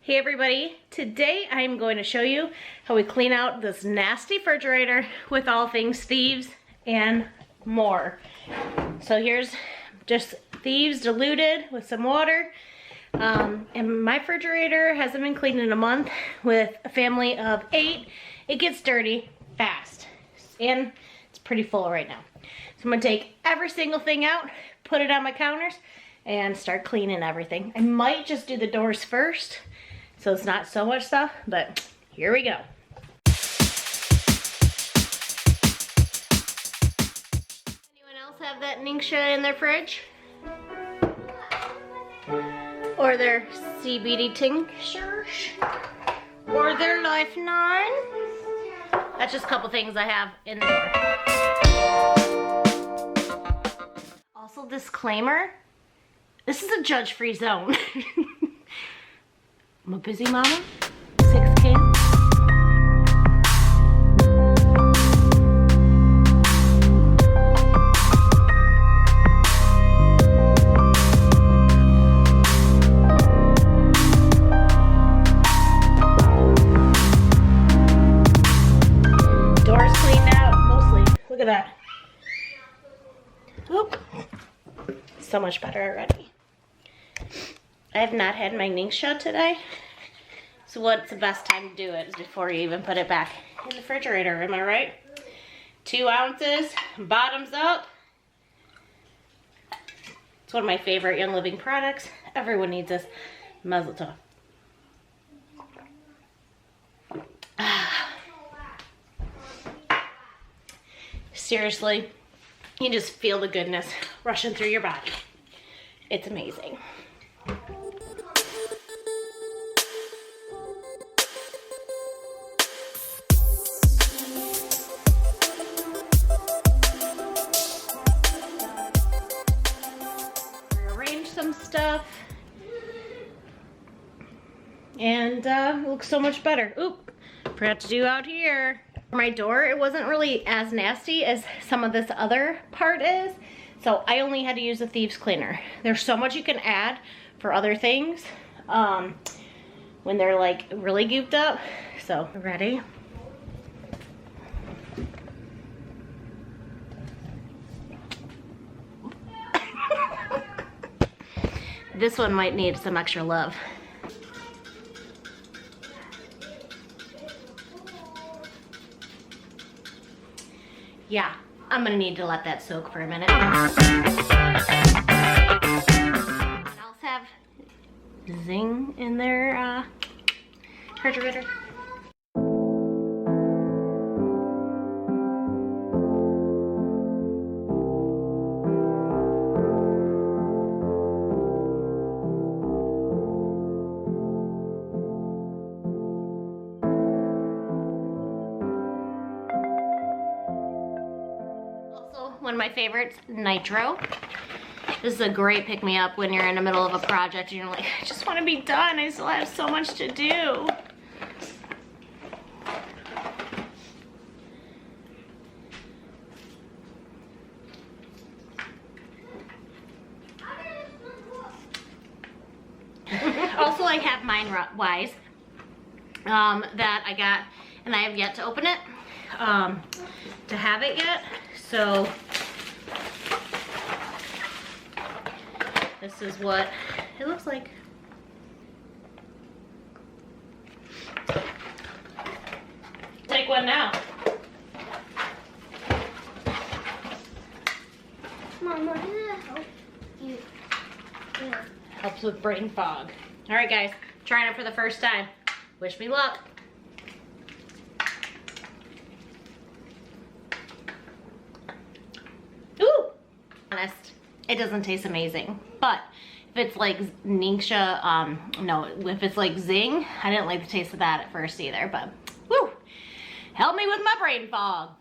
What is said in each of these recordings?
Hey everybody, today I'm going to show you how we clean out this nasty refrigerator with all things thieves and more. So here's just thieves diluted with some water. And my refrigerator hasn't been cleaned in a month with a family of 8. It gets dirty fast and it's pretty full right now. So I'm gonna take every single thing out, put it on my counters, and start cleaning everything. I might just do the doors first, so it's not so much stuff, but here we go. Anyone else have that Ningxia in their fridge? Or their CBD tinctures? Or their Life 9? That's just a couple things I have in the door. Also, disclaimer, this is a judge-free zone. I'm a busy mama, 6 kids. Doors cleaned out, mostly. Look at that. Oop. So much better already. I have not had my Ningxia today. So what's the best time to do it is before you even put it back in the refrigerator, am I right? 2 ounces, bottoms up. It's one of my favorite Young Living products. Everyone needs this. Mazel tov. Seriously, you just feel the goodness rushing through your body. It's amazing. Rearrange some stuff. And it looks so much better. Oop, forgot to do out here. For my door, it wasn't really as nasty as some of this other part is. So I only had to use a thieves cleaner. There's so much you can add for other things when they're like really gooped up. So, ready? This one might need some extra love. Yeah, I'm gonna need to let that soak for a minute. I also have Zing in their refrigerator. One of my favorites, Nitro. This is a great pick-me-up when you're in the middle of a project and you're like, I just want to be done. I still have so much to do. Also, I have mine Wise that I got, and I have yet to open it, to have it yet. So this is what it looks like. Take one now. Mom, what does it help you? Yeah. Helps with brain fog. All right, guys, trying it for the first time. Wish me luck. Honest, it doesn't taste amazing, but if it's like Ningxia, no, if it's like Zing, I didn't like the taste of that at first either, but woo, help me with my brain fog.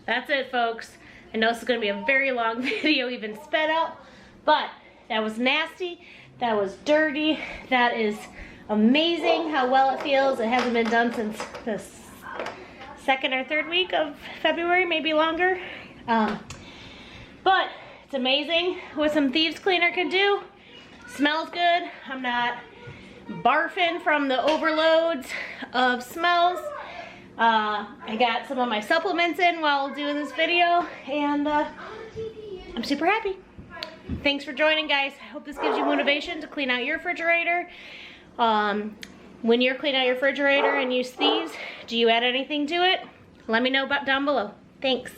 that's it, folks. I know this is gonna be a very long video, even sped out, but that was nasty, that was dirty, that is amazing how well it feels. It hasn't been done since the second or third week of February, maybe longer. But it's amazing what some thieves cleaner can do. Smells good. I'm not barfing from the overloads of smells. I got some of my supplements in while doing this video, and I'm super happy. Thanks for joining, guys. I hope this gives you motivation to clean out your refrigerator. When you're cleaning out your refrigerator and use thieves, do you add anything to it? Let me know down below. Thanks.